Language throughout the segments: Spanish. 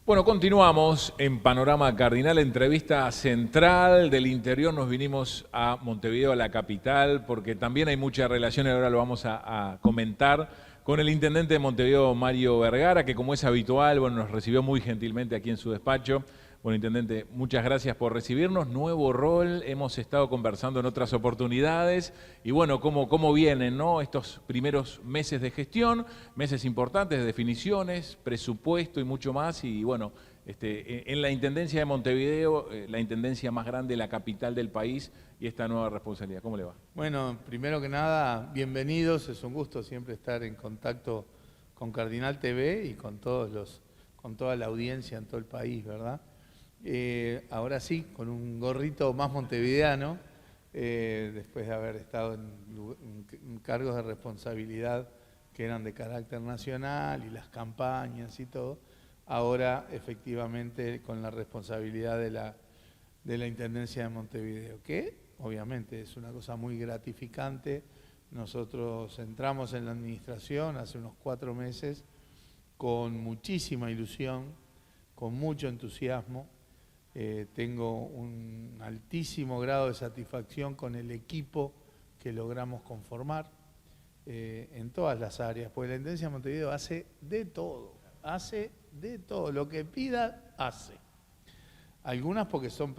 Bueno, continuamos en Panorama Cardinal, entrevista central del interior. Nos vinimos a Montevideo, a la capital, porque también hay mucha relación, y ahora lo vamos a comentar, con el intendente de Montevideo, Mario Vergara, que como es habitual, bueno, nos recibió muy gentilmente aquí en su despacho. Bueno, intendente, muchas gracias por recibirnos. Nuevo rol, hemos estado conversando en otras oportunidades y bueno, cómo vienen, ¿no?, estos primeros meses de gestión, meses importantes de definiciones, presupuesto y mucho más. Y bueno, en la Intendencia de Montevideo, la intendencia más grande, la capital del país, y esta nueva responsabilidad. ¿Cómo le va? Bueno, primero que nada, bienvenidos. Es un gusto siempre estar en contacto con Cardinal TV y con toda la audiencia en todo el país, ¿verdad? Ahora sí, con un gorrito más montevideano, después de haber estado en cargos de responsabilidad que eran de carácter nacional y las campañas y todo, ahora efectivamente con la responsabilidad de la Intendencia de Montevideo, que obviamente es una cosa muy gratificante. Nosotros entramos en la administración hace unos 4 meses con muchísima ilusión, con mucho entusiasmo. Tengo un altísimo grado de satisfacción con el equipo que logramos conformar en todas las áreas, porque la Intendencia de Montevideo hace de todo, lo que pida, hace. Algunas porque son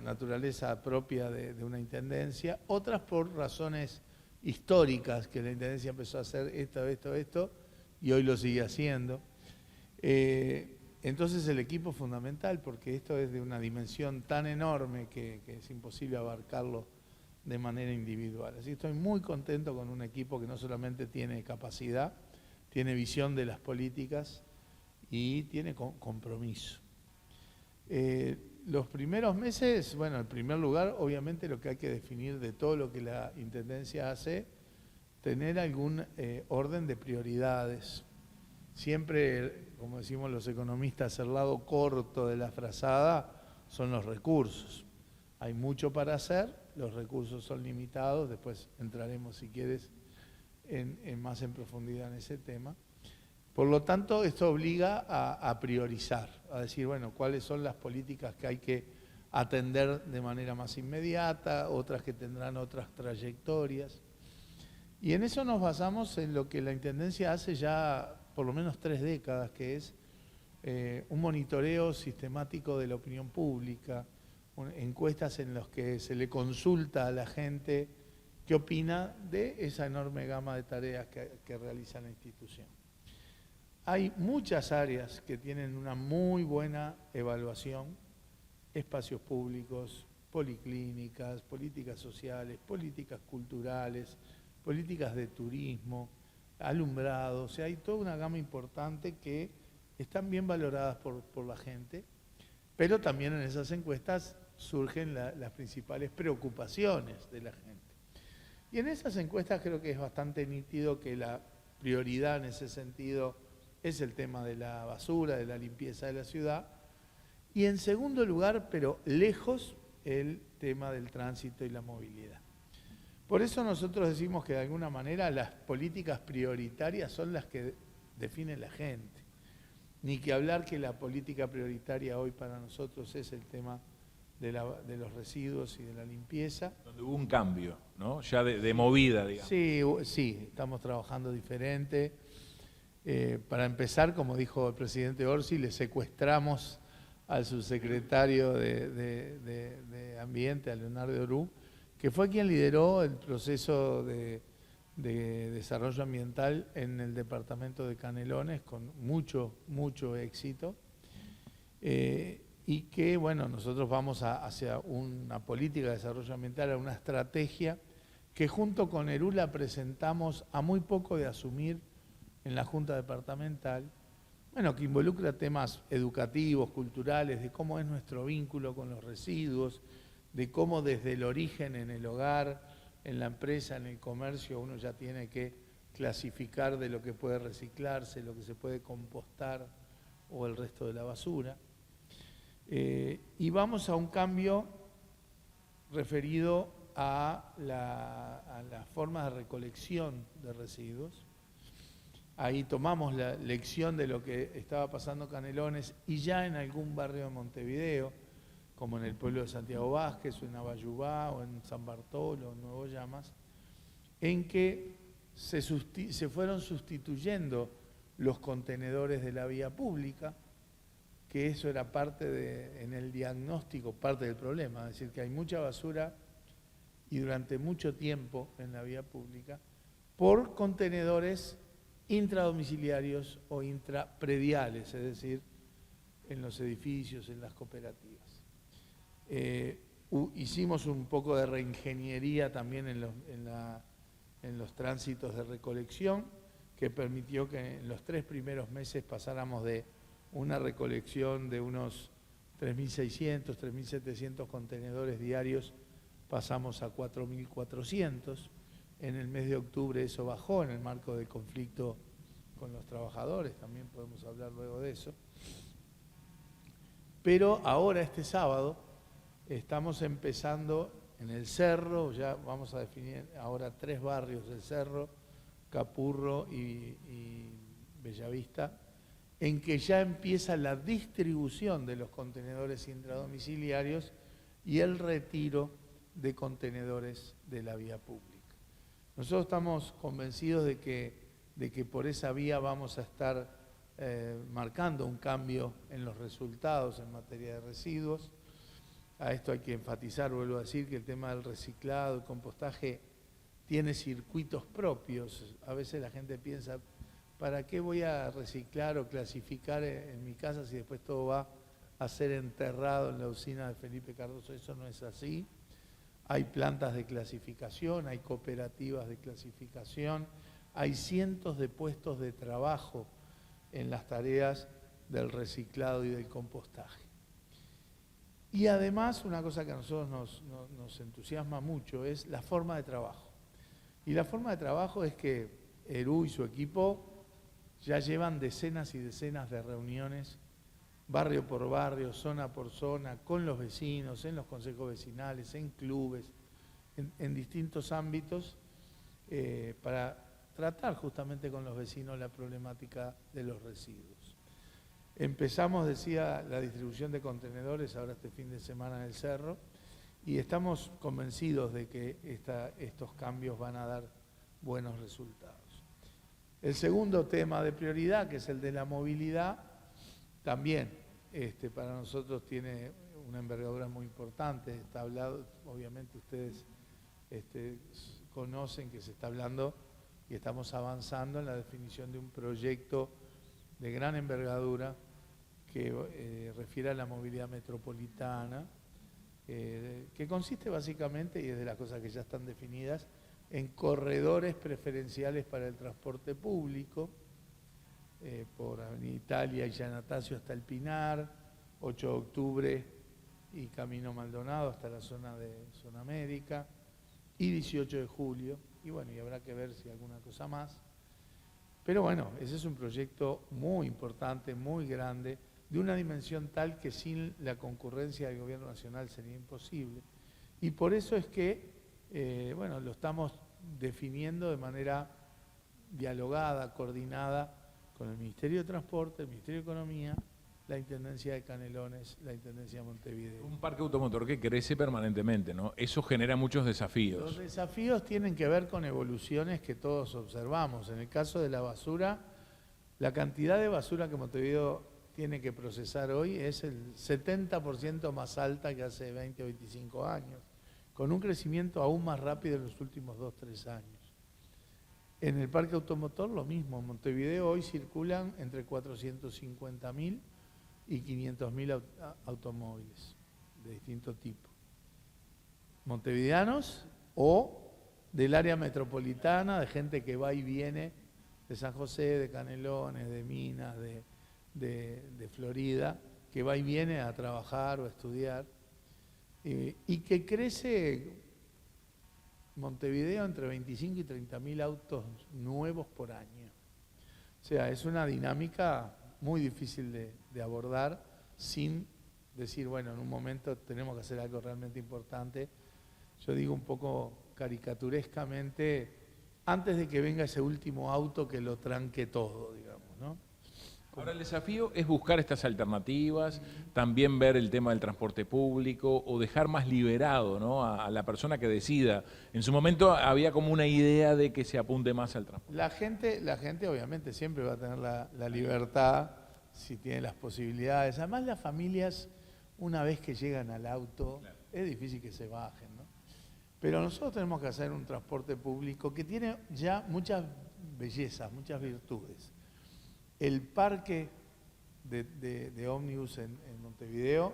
naturaleza propia de una intendencia, otras por razones históricas, que la intendencia empezó a hacer esto, y hoy lo sigue haciendo. Entonces el equipo es fundamental, porque esto es de una dimensión tan enorme que es imposible abarcarlo de manera individual. Así que estoy muy contento con un equipo que no solamente tiene capacidad, tiene visión de las políticas y tiene compromiso. Los primeros meses, bueno, en primer lugar, obviamente lo que hay que definir de todo lo que la Intendencia hace, tener algún orden de prioridades. Siempre, como decimos los economistas, el lado corto de la frazada son los recursos. Hay mucho para hacer, los recursos son limitados, después entraremos, si quieres, más en profundidad en ese tema. Por lo tanto, esto obliga a priorizar, a decir, bueno, cuáles son las políticas que hay que atender de manera más inmediata, otras que tendrán otras trayectorias. Y en eso nos basamos en lo que la Intendencia hace ya por lo menos 3 décadas, que es un monitoreo sistemático de la opinión pública, encuestas en las que se le consulta a la gente qué opina de esa enorme gama de tareas que realiza la institución. Hay muchas áreas que tienen una muy buena evaluación: espacios públicos, policlínicas, políticas sociales, políticas culturales, políticas de turismo, alumbrado. O sea, hay toda una gama importante que están bien valoradas por la gente, pero también en esas encuestas surgen las principales preocupaciones de la gente. Y en esas encuestas creo que es bastante nítido que la prioridad en ese sentido es el tema de la basura, de la limpieza de la ciudad. Y en segundo lugar, pero lejos, el tema del tránsito y la movilidad. Por eso nosotros decimos que de alguna manera las políticas prioritarias son las que define la gente. Ni que hablar que la política prioritaria hoy para nosotros es el tema de los residuos y de la limpieza. Donde hubo un cambio, ¿no? Ya de movida, digamos. Sí, estamos trabajando diferente. Para empezar, como dijo el presidente Orsi, le secuestramos al subsecretario de Ambiente, a Leonardo Orú, que fue quien lideró el proceso de desarrollo ambiental en el departamento de Canelones con mucho éxito. Y que, bueno, nosotros vamos hacia una política de desarrollo ambiental, a una estrategia que junto con Orú la presentamos a muy poco de asumir en la Junta Departamental, bueno, que involucra temas educativos, culturales, de cómo es nuestro vínculo con los residuos, de cómo desde el origen en el hogar, en la empresa, en el comercio, uno ya tiene que clasificar de lo que puede reciclarse, lo que se puede compostar o el resto de la basura. Y vamos a un cambio referido a las formas de recolección de residuos. Ahí tomamos la lección de lo que estaba pasando en Canelones y ya en algún barrio de Montevideo, como en el pueblo de Santiago Vázquez, o en Abayubá, o en San Bartolo, o en Nuevo Llamas, en que se fueron sustituyendo los contenedores de la vía pública, que eso era en el diagnóstico, parte del problema, es decir, que hay mucha basura y durante mucho tiempo en la vía pública, por contenedores intradomiciliarios o intraprediales, es decir, en los edificios, en las cooperativas. Hicimos un poco de reingeniería también en los tránsitos de recolección, que permitió que en los 3 primeros meses pasáramos de una recolección de unos 3.600, 3.700 contenedores diarios, pasamos a 4.400. En el mes de octubre eso bajó en el marco del conflicto con los trabajadores, también podemos hablar luego de eso. Pero ahora, este sábado, estamos empezando en el Cerro, ya vamos a definir ahora 3 barrios del Cerro, Capurro y Bellavista, en que ya empieza la distribución de los contenedores intradomiciliarios y el retiro de contenedores de la vía pública. Nosotros estamos convencidos de que por esa vía vamos a estar marcando un cambio en los resultados en materia de residuos. A esto hay que enfatizar, vuelvo a decir, que el tema del reciclado, el compostaje, tiene circuitos propios. A veces la gente piensa, ¿para qué voy a reciclar o clasificar en mi casa si después todo va a ser enterrado en la usina de Felipe Cardoso? Eso no es así. Hay plantas de clasificación, hay cooperativas de clasificación, hay cientos de puestos de trabajo en las tareas del reciclado y del compostaje. Y además, una cosa que a nosotros nos entusiasma mucho es la forma de trabajo. Y la forma de trabajo es que Eru y su equipo ya llevan decenas y decenas de reuniones, barrio por barrio, zona por zona, con los vecinos, en los consejos vecinales, en clubes, en distintos ámbitos, para tratar justamente con los vecinos la problemática de los residuos. Empezamos, decía, la distribución de contenedores ahora este fin de semana en el Cerro, y estamos convencidos de que estos cambios van a dar buenos resultados. El segundo tema de prioridad, que es el de la movilidad, también para nosotros tiene una envergadura muy importante. Está hablado, obviamente ustedes conocen que se está hablando y estamos avanzando en la definición de un proyecto de gran envergadura que refiere a la movilidad metropolitana, que consiste básicamente, y es de las cosas que ya están definidas, en corredores preferenciales para el transporte público, por Avenida Italia y Giannatasio hasta el Pinar, 8 de octubre y Camino Maldonado hasta la zona de Zona América, y 18 de julio, y bueno, y habrá que ver si alguna cosa más. Pero bueno, ese es un proyecto muy importante, muy grande, de una dimensión tal que sin la concurrencia del Gobierno Nacional sería imposible. Y por eso es que, bueno, lo estamos definiendo de manera dialogada, coordinada con el Ministerio de Transporte, el Ministerio de Economía, la Intendencia de Canelones, la Intendencia de Montevideo. Un parque automotor que crece permanentemente, ¿no? Eso genera muchos desafíos. Los desafíos tienen que ver con evoluciones que todos observamos. En el caso de la basura, la cantidad de basura que Montevideo tiene que procesar hoy es el 70% más alta que hace 20 o 25 años, con un crecimiento aún más rápido en los últimos 2 o 3 años. En el parque automotor lo mismo. En Montevideo hoy circulan entre 450.000 y 500.000 automóviles de distinto tipo. Montevideanos o del área metropolitana, de gente que va y viene de San José, de Canelones, de Minas, de Florida, que va y viene a trabajar o a estudiar, y que crece Montevideo entre 25 y 30.000 autos nuevos por año. O sea, es una dinámica muy difícil de abordar sin decir, bueno, en un momento tenemos que hacer algo realmente importante. Yo digo un poco caricaturescamente antes de que venga ese último auto que lo tranque todo, digamos, ¿no? Ahora el desafío es buscar estas alternativas, también ver el tema del transporte público o dejar más liberado, ¿no?, a la persona que decida. En su momento había como una idea de que se apunte más al transporte. La gente obviamente siempre va a tener la libertad si tiene las posibilidades. Además las familias, una vez que llegan al auto, claro, es difícil que se bajen, ¿no? Pero nosotros tenemos que hacer un transporte público que tiene ya muchas bellezas, muchas virtudes. El parque de ómnibus en Montevideo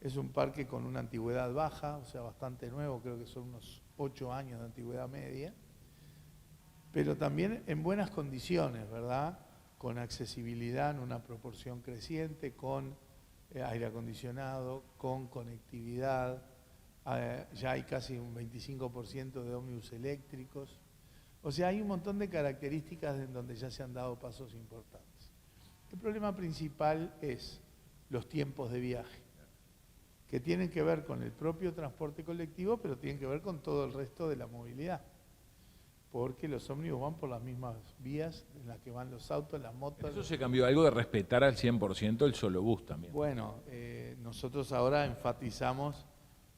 es un parque con una antigüedad baja, o sea, bastante nuevo, creo que son unos 8 años de antigüedad media, pero también en buenas condiciones, ¿verdad? Con accesibilidad en una proporción creciente, con aire acondicionado, con conectividad. Ya hay casi un 25% de ómnibus eléctricos. O sea, hay un montón de características en donde ya se han dado pasos importantes. El problema principal es los tiempos de viaje, que tienen que ver con el propio transporte colectivo, pero tienen que ver con todo el resto de la movilidad. Porque los ómnibus van por las mismas vías en las que van los autos, las motos. Eso se cambió algo de respetar al 100% el solo bus también. Bueno, nosotros ahora enfatizamos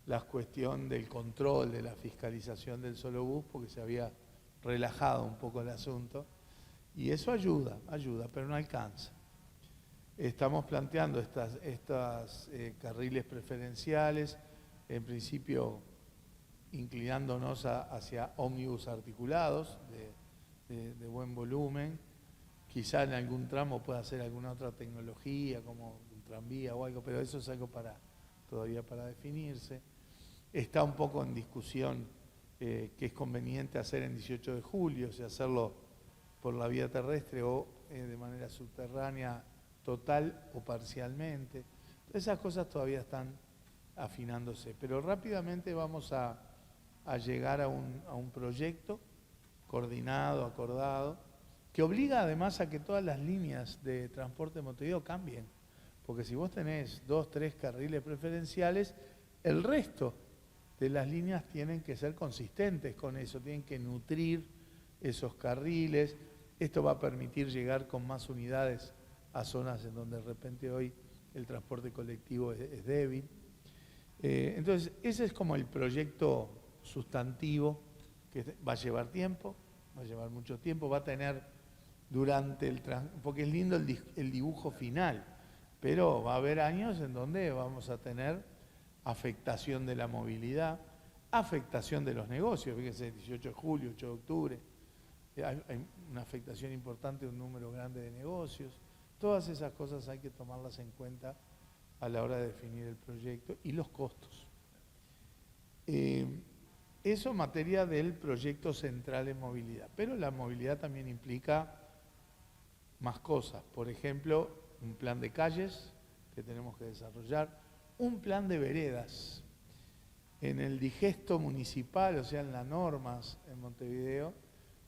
la cuestión del control, de la fiscalización del solo bus, porque se había relajado un poco el asunto. Y eso ayuda, pero no alcanza. Estamos planteando estas carriles preferenciales, en principio inclinándonos hacia ómnibus articulados de buen volumen. Quizá en algún tramo pueda hacer alguna otra tecnología, como un tranvía o algo, pero eso es algo todavía para definirse. Está un poco en discusión que es conveniente hacer en 18 de julio, o sea, hacerlo por la vía terrestre o de manera subterránea, total o parcialmente. Esas cosas todavía están afinándose, pero rápidamente vamos a llegar a un proyecto coordinado, acordado, que obliga además a que todas las líneas de transporte de Montevideo cambien, porque si vos tenés 2, 3 carriles preferenciales, el resto de las líneas tienen que ser consistentes con eso, tienen que nutrir esos carriles. Esto va a permitir llegar con más unidades a zonas en donde de repente hoy el transporte colectivo es débil. Entonces, ese es como el proyecto sustantivo que va a llevar tiempo, va a llevar mucho tiempo, va a tener porque es lindo el dibujo final, pero va a haber años en donde vamos a tener afectación de la movilidad, afectación de los negocios, fíjense, 18 de julio, 8 de octubre, hay una afectación importante de un número grande de negocios. Todas esas cosas hay que tomarlas en cuenta a la hora de definir el proyecto y los costos. Eso en materia del proyecto central en movilidad, pero la movilidad también implica más cosas. Por ejemplo, un plan de calles que tenemos que desarrollar, un plan de veredas. En el digesto municipal, o sea, en las normas en Montevideo,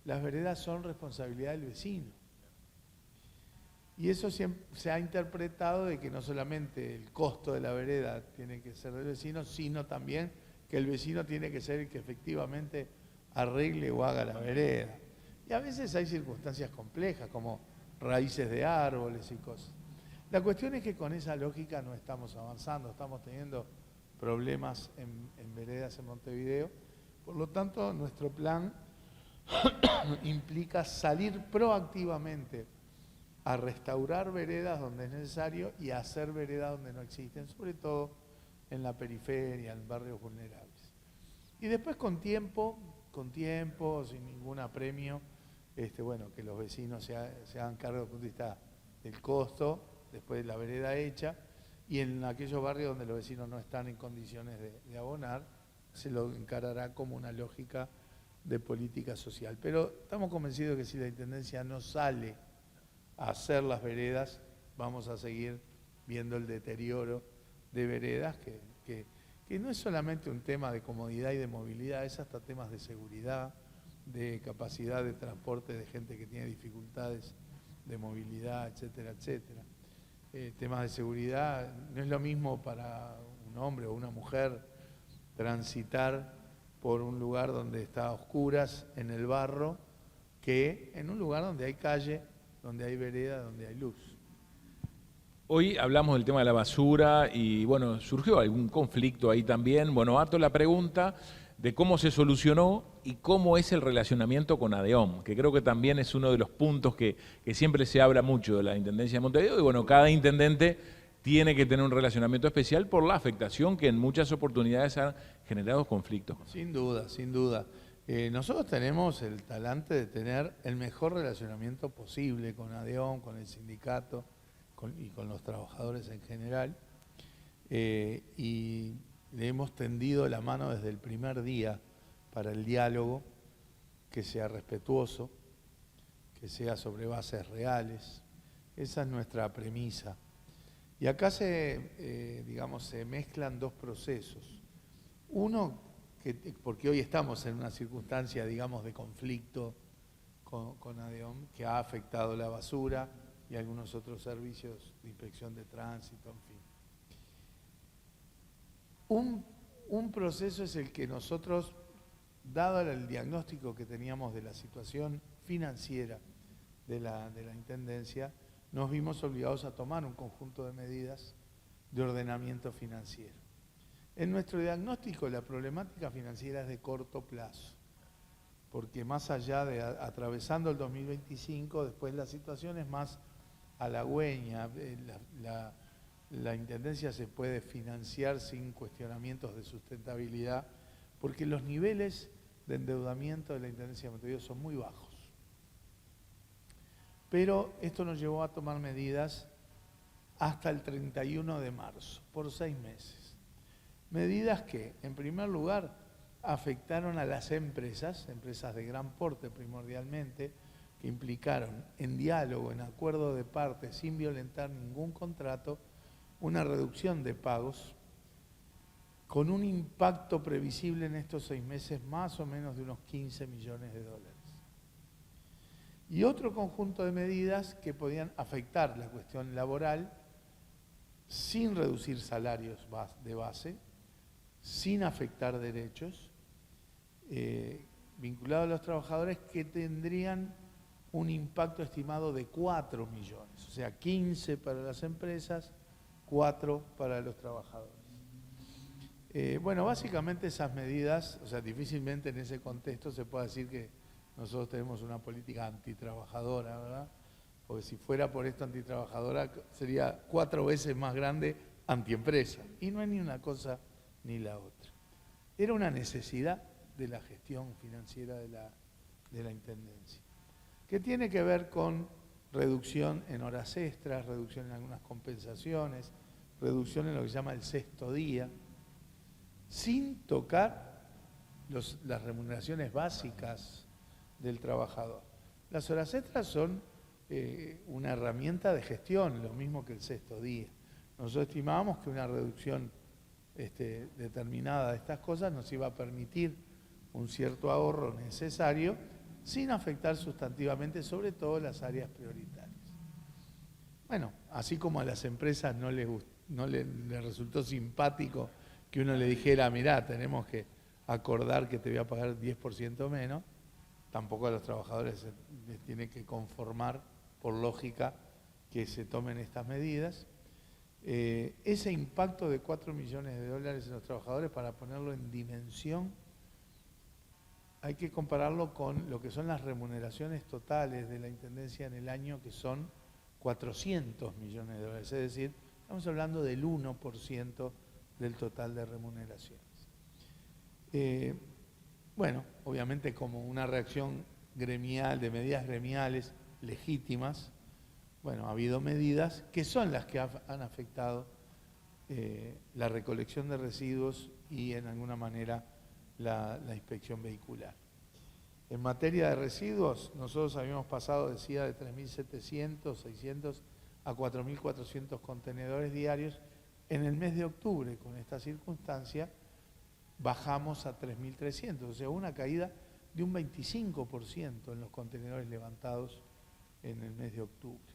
las veredas son responsabilidad del vecino. Y eso se ha interpretado de que no solamente el costo de la vereda tiene que ser del vecino, sino también que el vecino tiene que ser el que efectivamente arregle o haga la vereda. Y a veces hay circunstancias complejas, como raíces de árboles y cosas. La cuestión es que con esa lógica no estamos avanzando, estamos teniendo problemas en veredas en Montevideo. Por lo tanto, nuestro plan implica salir proactivamente a restaurar veredas donde es necesario y a hacer veredas donde no existen, sobre todo en la periferia, en barrios vulnerables. Y después con tiempo, sin ningún apremio, bueno, que los vecinos se hagan cargo desde el punto de vista del costo, después de la vereda hecha, y en aquellos barrios donde los vecinos no están en condiciones de abonar, se lo encarará como una lógica de política social. Pero estamos convencidos de que si la Intendencia no sale a hacer las veredas, vamos a seguir viendo el deterioro de veredas, que no es solamente un tema de comodidad y de movilidad, es hasta temas de seguridad, de capacidad de transporte de gente que tiene dificultades de movilidad, etcétera, etcétera. Temas de seguridad, no es lo mismo para un hombre o una mujer transitar por un lugar donde está a oscuras, en el barro, que en un lugar donde hay calle, donde hay vereda, donde hay luz. Hoy hablamos del tema de la basura y bueno, surgió algún conflicto ahí también. Bueno, harto la pregunta de cómo se solucionó y cómo es el relacionamiento con ADEOM, que creo que también es uno de los puntos que siempre se habla mucho de la Intendencia de Montevideo y bueno, cada intendente tiene que tener un relacionamiento especial por la afectación que en muchas oportunidades han generado conflictos. Sin duda, sin duda. Nosotros tenemos el talante de tener el mejor relacionamiento posible con ADEOM, con el sindicato y con los trabajadores en general. Y le hemos tendido la mano desde el primer día para el diálogo, que sea respetuoso, que sea sobre bases reales. Esa es nuestra premisa. Y acá digamos, se mezclan dos procesos. Uno, porque hoy estamos en una circunstancia, digamos, de conflicto con ADEOM, que ha afectado la basura y algunos otros servicios de inspección de tránsito, en fin. Un proceso es el que nosotros, dado el diagnóstico que teníamos de la situación financiera de la Intendencia, nos vimos obligados a tomar un conjunto de medidas de ordenamiento financiero. En nuestro diagnóstico, la problemática financiera es de corto plazo, porque más allá de atravesando el 2025, después la situación es más halagüeña. La Intendencia se puede financiar sin cuestionamientos de sustentabilidad, porque los niveles de endeudamiento de la Intendencia de Montevideo son muy bajos. Pero esto nos llevó a tomar medidas hasta el 31 de marzo, por 6 meses. Medidas que, en primer lugar, afectaron a las empresas de gran porte primordialmente, que implicaron en diálogo, en acuerdo de partes, sin violentar ningún contrato, una reducción de pagos con un impacto previsible en estos 6 meses más o menos de unos 15 millones de dólares. Y otro conjunto de medidas que podían afectar la cuestión laboral sin reducir salarios de base, sin afectar derechos, vinculados a los trabajadores, que tendrían un impacto estimado de 4 millones, o sea, 15 para las empresas, 4 para los trabajadores. Bueno, básicamente esas medidas, o sea, difícilmente en ese contexto se puede decir que nosotros tenemos una política antitrabajadora, ¿verdad? Porque si fuera por esto antitrabajadora, sería 4 veces más grande antiempresa. Y no es ni una cosa ni la otra. Era una necesidad de la gestión financiera de la Intendencia, que tiene que ver con reducción en horas extras, reducción en algunas compensaciones, reducción en lo que se llama el sexto día, sin tocar las remuneraciones básicas del trabajador. Las horas extras son una herramienta de gestión, lo mismo que el sexto día. Nosotros estimábamos que una reducción determinada de estas cosas nos iba a permitir un cierto ahorro necesario sin afectar sustantivamente, sobre todo las áreas prioritarias. Bueno, así como a las empresas no les resultó simpático que uno le dijera, mirá, tenemos que acordar que te voy a pagar 10% menos, tampoco a los trabajadores les tiene que conformar, por lógica, que se tomen estas medidas. Ese impacto de 4 millones de dólares en los trabajadores, para ponerlo en dimensión, hay que compararlo con lo que son las remuneraciones totales de la Intendencia en el año, que son 400 millones de dólares. Es decir, estamos hablando del 1% del total de remuneraciones. Bueno, obviamente como una reacción gremial, de medidas gremiales legítimas, bueno, ha habido medidas que son las que han afectado la recolección de residuos y en alguna manera la inspección vehicular. En materia de residuos, nosotros habíamos pasado, decía, de 3.700, 600 a 4.400 contenedores diarios. En el mes de octubre, con esta circunstancia, bajamos a 3.300, o sea, una caída de un 25% en los contenedores levantados en el mes de octubre.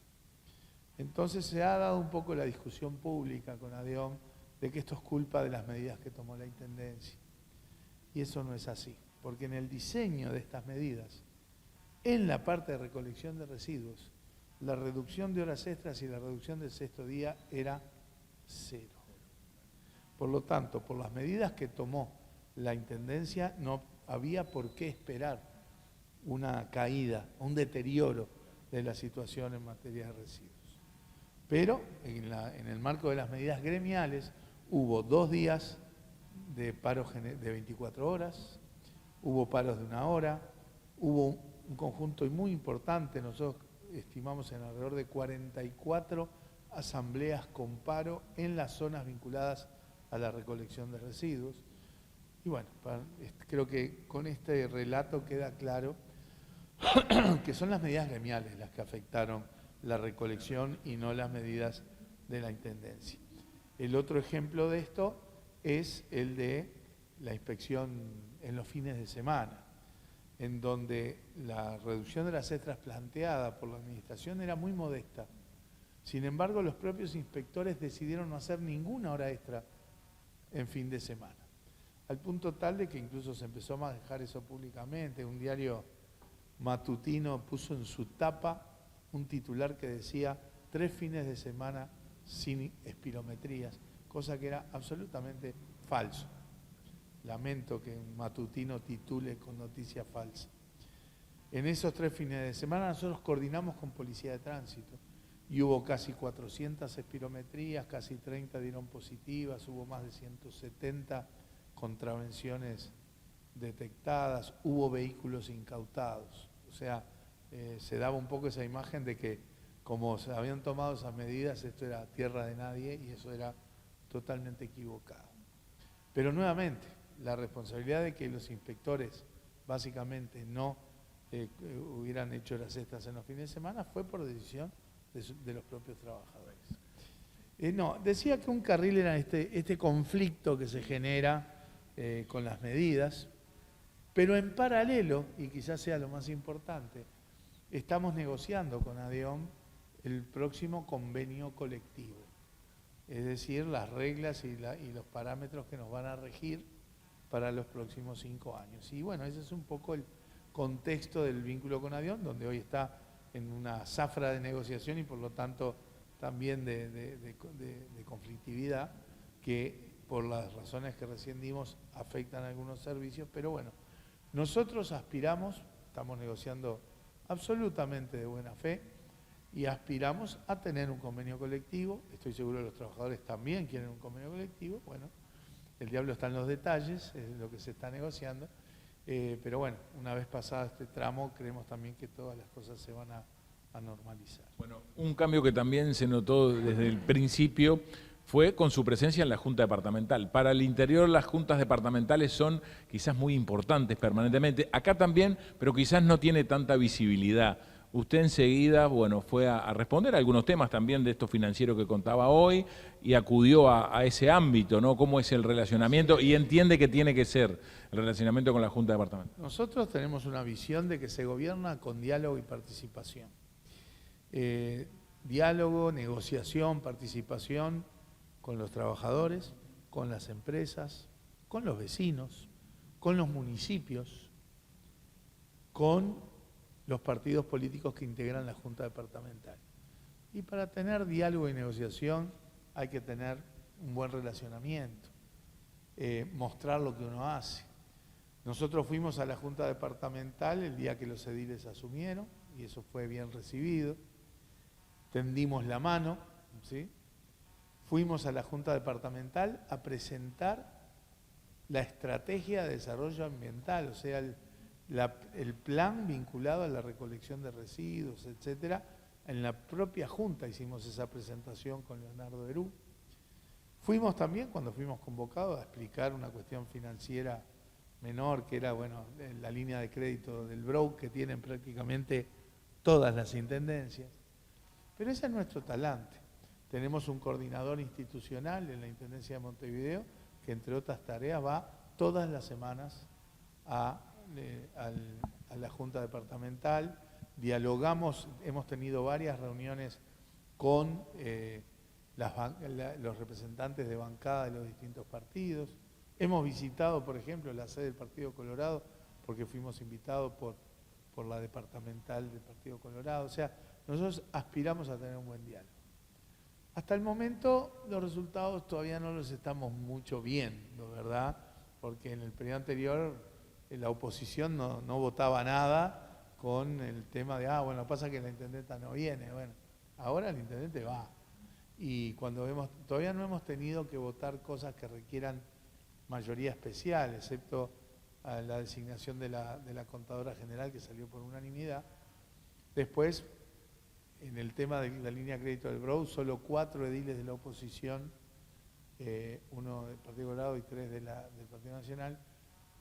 Entonces se ha dado un poco la discusión pública con ADEOM de que esto es culpa de las medidas que tomó la Intendencia. Y eso no es así, porque en el diseño de estas medidas En la parte de recolección de residuos, la reducción de horas extras y la reducción del sexto día era 0. Por lo tanto, por las medidas que tomó la Intendencia, no había por qué esperar una caída, un deterioro de la situación en materia de residuos. Pero en el marco de las medidas gremiales hubo 2 días de paro de 24 horas, hubo paros de 1 hora, hubo un conjunto muy importante, nosotros estimamos en alrededor de 44 asambleas con paro en las zonas vinculadas a la recolección de residuos. Y bueno, creo que con este relato queda claro que son las medidas gremiales las que afectaron la recolección y no las medidas de la Intendencia. El otro ejemplo de esto es el de la inspección en los fines de semana, en donde la reducción de las extras planteada por la Administración era muy modesta. Sin embargo, los propios inspectores decidieron no hacer ninguna hora extra en fin de semana, al punto tal de que incluso se empezó a manejar eso públicamente. Un diario matutino puso en su tapa un titular que decía 3 fines de semana sin espirometrías, cosa que era absolutamente falso. Lamento que un matutino titule con noticia falsa. En esos 3 fines de semana nosotros coordinamos con Policía de Tránsito y hubo casi 400 espirometrías, casi 30 dieron positivas, hubo más de 170 contravenciones detectadas, hubo vehículos incautados. O sea, se daba un poco esa imagen de que como se habían tomado esas medidas, esto era tierra de nadie y eso era totalmente equivocado. Pero nuevamente, la responsabilidad de que los inspectores básicamente no hubieran hecho las extras en los fines de semana fue por decisión de los propios trabajadores. No, decía que un carril era este conflicto que se genera con las medidas, pero en paralelo, y quizás sea lo más importante, estamos negociando con ADEOM el próximo convenio colectivo, es decir, las reglas y los parámetros que nos van a regir para los próximos 5 años. Y bueno, ese es un poco el contexto del vínculo con ADEOM, donde hoy está en una zafra de negociación y por lo tanto también de conflictividad, que por las razones que recién dimos afectan a algunos servicios, pero bueno, nosotros aspiramos, estamos negociando absolutamente de buena fe y aspiramos a tener un convenio colectivo. Estoy seguro que los trabajadores también quieren un convenio colectivo. Bueno, el diablo está en los detalles, es lo que se está negociando, pero bueno, una vez pasado este tramo, creemos también que todas las cosas se van a normalizar. Bueno, un cambio que también se notó desde el principio fue con su presencia en la Junta Departamental. Para el interior las juntas departamentales son quizás muy importantes permanentemente, acá también, pero quizás no tiene tanta visibilidad. Usted enseguida, bueno, fue a responder a algunos temas también de esto financiero que contaba hoy y acudió a ese ámbito, ¿no? ¿Cómo es el relacionamiento? Y entiende que tiene que ser el relacionamiento con la Junta Departamental. Nosotros tenemos una visión de que se gobierna con diálogo y participación. Diálogo, negociación, participación con los trabajadores, con las empresas, con los vecinos, con los municipios, con los partidos políticos que integran la Junta Departamental. Y para tener diálogo y negociación hay que tener un buen relacionamiento, mostrar lo que uno hace. Nosotros fuimos a la Junta Departamental el día que los ediles asumieron y eso fue bien recibido. Tendimos la mano, ¿sí? Fuimos a la Junta Departamental a presentar la estrategia de desarrollo ambiental, o sea, el plan vinculado a la recolección de residuos, etcétera. En la propia Junta hicimos esa presentación con Leonardo Herú. Fuimos también, cuando fuimos convocados, a explicar una cuestión financiera menor, que era, bueno, la línea de crédito del BROUC que tienen prácticamente todas las intendencias. Pero ese es nuestro talante. Tenemos un coordinador institucional en la Intendencia de Montevideo que, entre otras tareas, va todas las semanas a la Junta Departamental. Dialogamos, hemos tenido varias reuniones con los representantes de bancada de los distintos partidos. Hemos visitado, por ejemplo, la sede del Partido Colorado porque fuimos invitados por por la departamental del Partido Colorado. O sea, nosotros aspiramos a tener un buen diálogo. Hasta el momento los resultados todavía no los estamos mucho viendo, ¿verdad? Porque en el periodo anterior la oposición no votaba nada con el tema de, bueno, pasa que la intendenta no viene. Bueno, ahora el intendente va. Y todavía no hemos tenido que votar cosas que requieran mayoría especial, excepto la designación de la contadora general, que salió por unanimidad. Después, en el tema de la línea de crédito del BROU, solo 4 ediles de la oposición, 1 del Partido Colorado y 3 del Partido Nacional,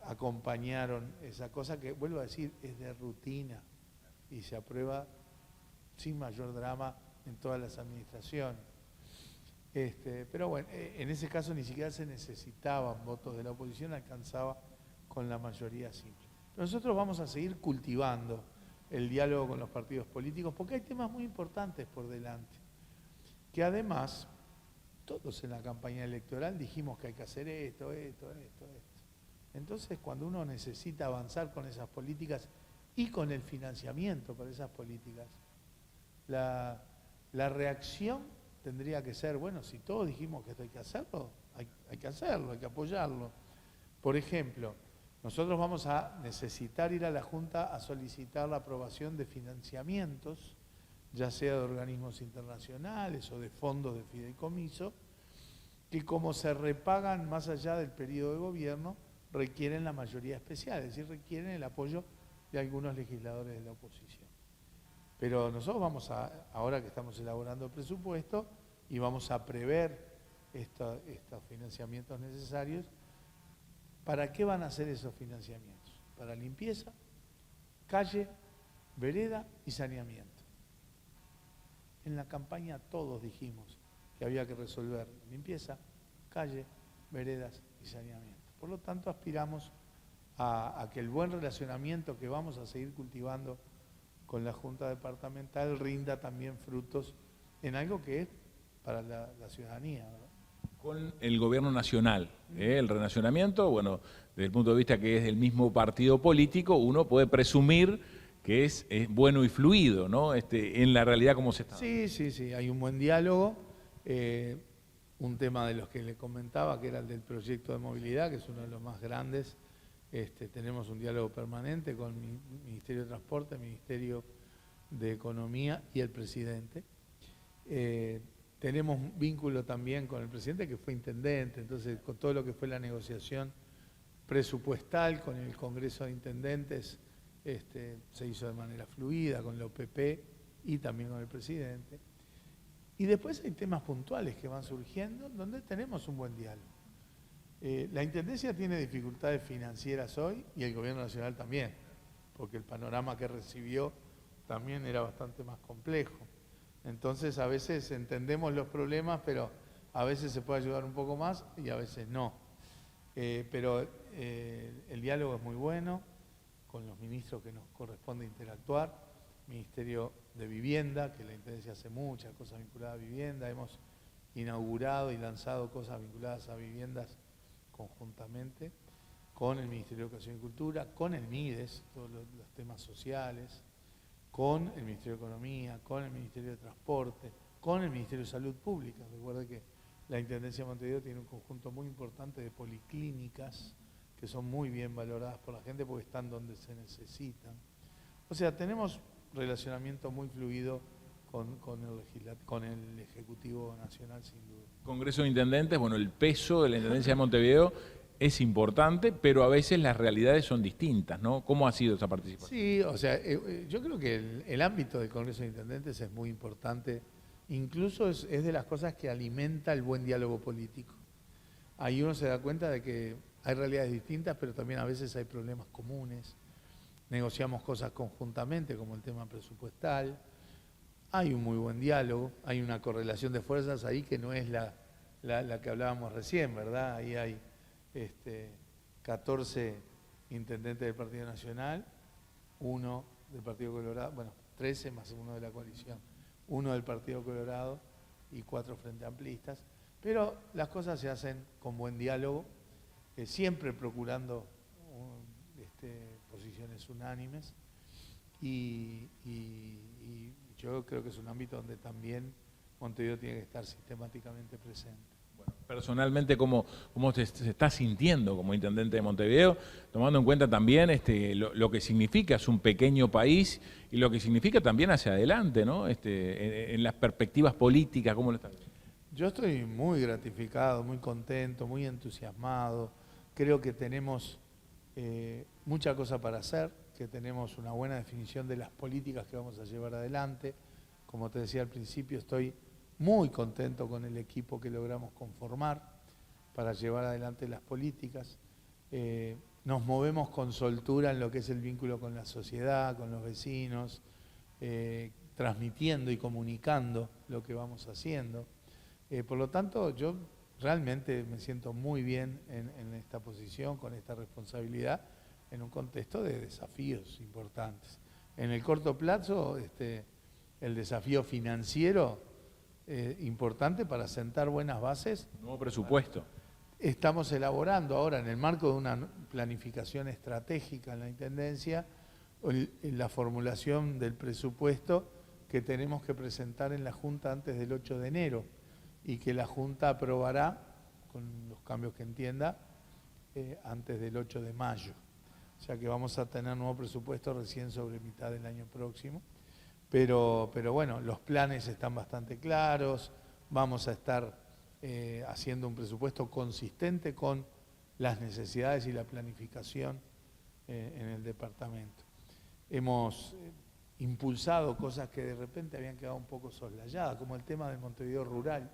acompañaron esa cosa que, vuelvo a decir, es de rutina y se aprueba sin mayor drama en todas las administraciones. Pero bueno, en ese caso ni siquiera se necesitaban votos de la oposición, alcanzaba con la mayoría simple. Pero nosotros vamos a seguir cultivando el diálogo con los partidos políticos porque hay temas muy importantes por delante, que además todos en la campaña electoral dijimos que hay que hacer esto. Entonces, cuando uno necesita avanzar con esas políticas y con el financiamiento para esas políticas, la reacción tendría que ser, bueno, si todos dijimos que esto hay que hacerlo, hay que hacerlo, hay que apoyarlo. Por ejemplo, nosotros vamos a necesitar ir a la Junta a solicitar la aprobación de financiamientos, ya sea de organismos internacionales o de fondos de fideicomiso, que como se repagan más allá del periodo de gobierno, requieren la mayoría especial, es decir, requieren el apoyo de algunos legisladores de la oposición. Pero nosotros vamos ahora que estamos elaborando el presupuesto, y vamos a prever estos financiamientos necesarios. ¿Para qué van a ser esos financiamientos? Para limpieza, calle, vereda y saneamiento. En la campaña todos dijimos que había que resolver limpieza, calle, veredas y saneamiento. Por lo tanto, aspiramos a que el buen relacionamiento que vamos a seguir cultivando con la Junta Departamental rinda también frutos en algo que es para la ciudadanía, ¿verdad? Con el gobierno nacional, el relacionamiento, bueno, desde el punto de vista que es del mismo partido político, uno puede presumir que es bueno y fluido, ¿no? En la realidad como se está. Sí, hay un buen diálogo. Un tema de los que le comentaba, que era el del proyecto de movilidad, que es uno de los más grandes. Tenemos un diálogo permanente con el Ministerio de Transporte, el Ministerio de Economía y el presidente. Tenemos un vínculo también con el presidente, que fue intendente, entonces con todo lo que fue la negociación presupuestal con el Congreso de Intendentes se hizo de manera fluida, con la OPP y también con el presidente. Y después hay temas puntuales que van surgiendo donde tenemos un buen diálogo. La Intendencia tiene dificultades financieras hoy y el Gobierno Nacional también, porque el panorama que recibió también era bastante más complejo. Entonces a veces entendemos los problemas, pero a veces se puede ayudar un poco más y a veces no. Pero el diálogo es muy bueno con los ministros que nos corresponde interactuar. Ministerio de Vivienda, que la Intendencia hace muchas cosas vinculadas a vivienda. Hemos inaugurado y lanzado cosas vinculadas a viviendas conjuntamente con el Ministerio de Educación y Cultura, con el MIDES, todos los temas sociales, con el Ministerio de Economía, con el Ministerio de Transporte, con el Ministerio de Salud Pública. Recuerde que la Intendencia de Montevideo tiene un conjunto muy importante de policlínicas que son muy bien valoradas por la gente porque están donde se necesitan. O sea, tenemos relacionamiento muy fluido con el Ejecutivo Nacional, sin duda. Congreso de Intendentes, bueno, el peso de la Intendencia de Montevideo es importante, pero a veces las realidades son distintas, ¿no? ¿Cómo ha sido esa participación? Sí, o sea, yo creo que el ámbito del Congreso de Intendentes es muy importante, incluso es de las cosas que alimenta el buen diálogo político. Ahí uno se da cuenta de que hay realidades distintas, pero también a veces hay problemas comunes. Negociamos cosas conjuntamente, como el tema presupuestal. Hay un muy buen diálogo, hay una correlación de fuerzas ahí que no es la que hablábamos recién, ¿verdad? Ahí hay 14 intendentes del Partido Nacional, 1 del Partido Colorado, bueno, 13 más 1 de la coalición, 1 del Partido Colorado y 4 frente amplistas. Pero las cosas se hacen con buen diálogo, siempre procurando posiciones unánimes. y yo creo que es un ámbito donde también Montevideo tiene que estar sistemáticamente presente. Bueno, personalmente, ¿cómo se está sintiendo como intendente de Montevideo, tomando en cuenta también lo que significa, es un pequeño país, y lo que significa también hacia adelante, ¿no? En las perspectivas políticas, ¿cómo lo está? Yo estoy muy gratificado, muy contento, muy entusiasmado. Creo que tenemos mucha cosa para hacer, que tenemos una buena definición de las políticas que vamos a llevar adelante. Como te decía al principio, estoy muy contento con el equipo que logramos conformar para llevar adelante las políticas. Nos movemos con soltura en lo que es el vínculo con la sociedad, con los vecinos, transmitiendo y comunicando lo que vamos haciendo. Por lo tanto, yo realmente me siento muy bien en esta posición, con esta responsabilidad, en un contexto de desafíos importantes. En el corto plazo, el desafío financiero importante para sentar buenas bases. Nuevo presupuesto. Estamos elaborando ahora, en el marco de una planificación estratégica en la Intendencia, la formulación del presupuesto que tenemos que presentar en la Junta antes del 8 de enero y que la Junta aprobará, con los cambios que entienda, antes del 8 de mayo. O sea que vamos a tener nuevo presupuesto recién sobre mitad del año próximo. Pero bueno, los planes están bastante claros, vamos a estar haciendo un presupuesto consistente con las necesidades y la planificación en el departamento. Hemos impulsado cosas que de repente habían quedado un poco soslayadas, como el tema del Montevideo rural.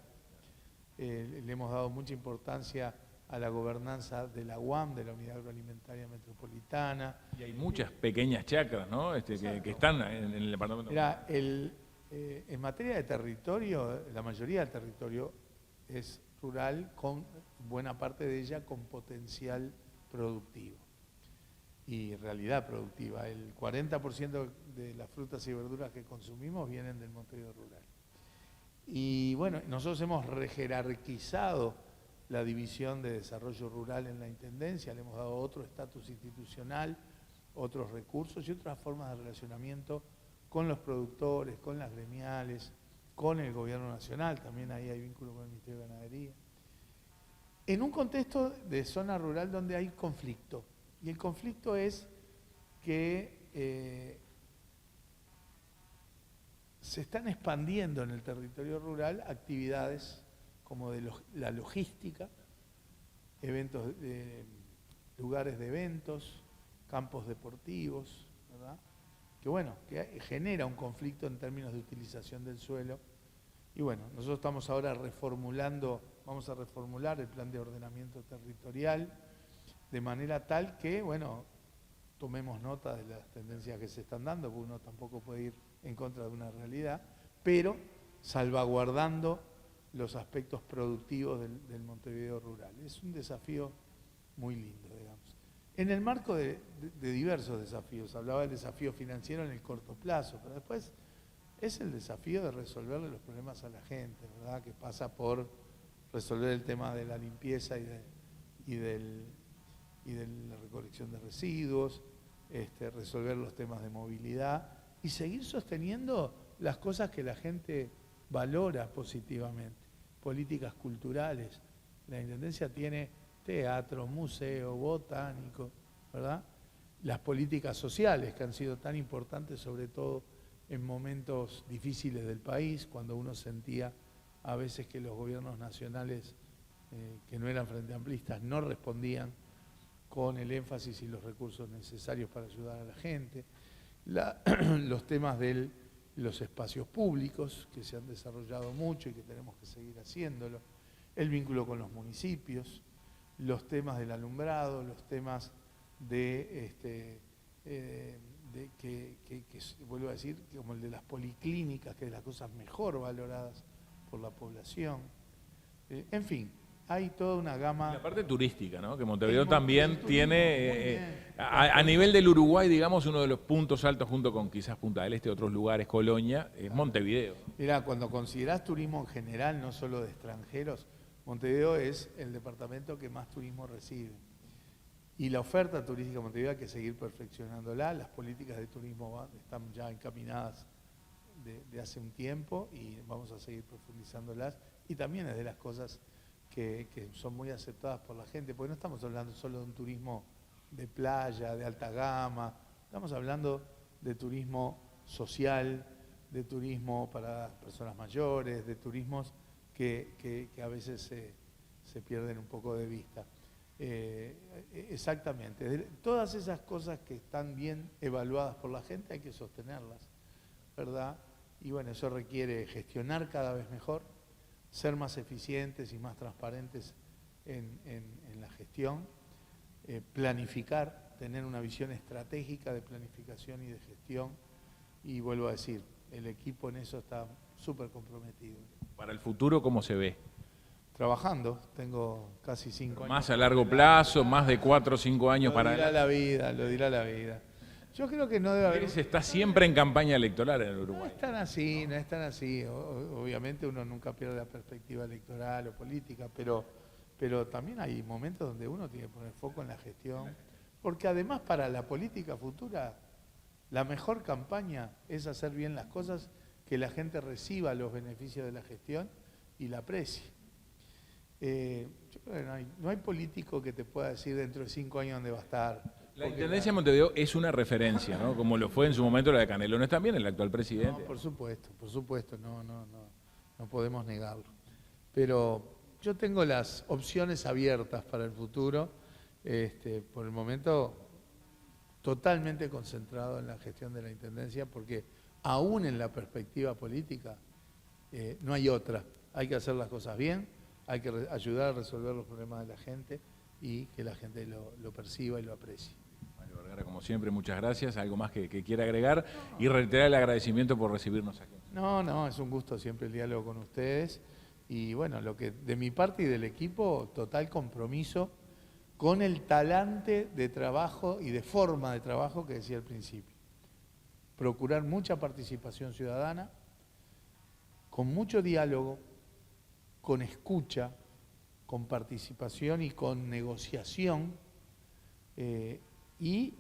Le hemos dado mucha importancia a la gobernanza de la UAM, de la Unidad Agroalimentaria Metropolitana. Y hay muchas pequeñas chacras, ¿no? Que están en el departamento. Mira, en materia de territorio, la mayoría del territorio es rural, con buena parte de ella con potencial productivo y realidad productiva. El 40% de las frutas y verduras que consumimos vienen del Montevideo rural. Y bueno, nosotros hemos rejerarquizado la división de desarrollo rural en la Intendencia, le hemos dado otro estatus institucional, otros recursos y otras formas de relacionamiento con los productores, con las gremiales, con el gobierno nacional, también ahí hay vínculo con el Ministerio de Ganadería. En un contexto de zona rural donde hay conflicto, y el conflicto es que se están expandiendo en el territorio rural actividades como de la logística, eventos, lugares de eventos, campos deportivos, ¿verdad? Que bueno, que genera un conflicto en términos de utilización del suelo. Y bueno, nosotros estamos ahora vamos a reformular el plan de ordenamiento territorial de manera tal que, bueno, tomemos nota de las tendencias que se están dando, porque uno tampoco puede ir en contra de una realidad, pero salvaguardando los aspectos productivos del Montevideo rural. Es un desafío muy lindo, digamos. En el marco de diversos desafíos, hablaba del desafío financiero en el corto plazo, pero después es el desafío de resolverle los problemas a la gente, ¿verdad? Que pasa por resolver el tema de la limpieza y de la recolección de residuos, resolver los temas de movilidad y seguir sosteniendo las cosas que la gente valora positivamente. Políticas culturales. La Intendencia tiene teatro, museo, botánico, ¿verdad? Las políticas sociales que han sido tan importantes, sobre todo en momentos difíciles del país, cuando uno sentía a veces que los gobiernos nacionales, que no eran frente amplistas, no respondían con el énfasis y los recursos necesarios para ayudar a la gente. Los temas de los espacios públicos, que se han desarrollado mucho y que tenemos que seguir haciéndolo, el vínculo con los municipios, los temas del alumbrado, los temas vuelvo a decir, como el de las policlínicas, que es de las cosas mejor valoradas por la población. En fin, hay toda una gama. La parte turística, ¿no? Que Montevideo también tiene, a nivel del Uruguay, digamos, uno de los puntos altos, junto con quizás Punta del Este, otros lugares, Colonia, es Montevideo. Mirá, cuando considerás turismo en general, no solo de extranjeros, Montevideo es el departamento que más turismo recibe. Y la oferta turística de Montevideo hay que seguir perfeccionándola. Las políticas de turismo están ya encaminadas de hace un tiempo y vamos a seguir profundizándolas. Y también es de las cosas que son muy aceptadas por la gente, porque no estamos hablando solo de un turismo de playa, de alta gama, estamos hablando de turismo social, de turismo para personas mayores, de turismos que a veces se pierden un poco de vista. Exactamente, todas esas cosas que están bien evaluadas por la gente hay que sostenerlas, ¿verdad? Y bueno, eso requiere gestionar cada vez mejor, ser más eficientes y más transparentes en la gestión, planificar, tener una visión estratégica de planificación y de gestión, y vuelvo a decir, el equipo en eso está súper comprometido. Para el futuro, ¿cómo se ve? Trabajando, tengo casi 5 años. ¿Más a largo plazo, más de 4 o 5 años para adelante? Lo dirá la vida. Yo creo que no debe haber... Se está siempre en campaña electoral en el No Uruguay. es tan así, no es tan así. Obviamente uno nunca pierde la perspectiva electoral o política, pero también hay momentos donde uno tiene que poner foco en la gestión, porque además para la política futura, la mejor campaña es hacer bien las cosas, que la gente reciba los beneficios de la gestión y la aprecie. Yo creo que no hay político que te pueda decir dentro de 5 años dónde va a estar. La Intendencia de Montevideo es una referencia, ¿no? Como lo fue en su momento la de Canelones también, el actual presidente. No, por supuesto, no podemos negarlo. Pero yo tengo las opciones abiertas para el futuro, por el momento totalmente concentrado en la gestión de la Intendencia, porque aún en la perspectiva política no hay otra. Hay que hacer las cosas bien, hay que ayudar a resolver los problemas de la gente y que la gente lo perciba y lo aprecie. Mario Vergara, como siempre, muchas gracias. ¿Algo más que quiera agregar? Y reiterar el agradecimiento por recibirnos aquí. No, es un gusto siempre el diálogo con ustedes. Y bueno, lo que de mi parte y del equipo, total compromiso con el talante de trabajo y de forma de trabajo que decía al principio. Procurar mucha participación ciudadana, con mucho diálogo, con escucha, con participación y con negociación, y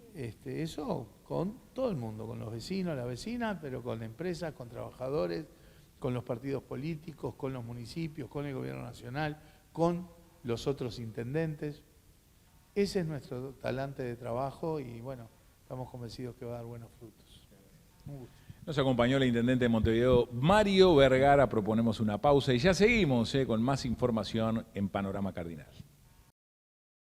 eso con todo el mundo, con los vecinos, las vecinas, pero con empresas, con trabajadores, con los partidos políticos, con los municipios, con el gobierno nacional, con los otros intendentes. Ese es nuestro talante de trabajo y bueno, estamos convencidos que va a dar buenos frutos. Un gusto. Nos acompañó el intendente de Montevideo, Mario Vergara. Proponemos una pausa y ya seguimos con más información en Panorama Cardinal.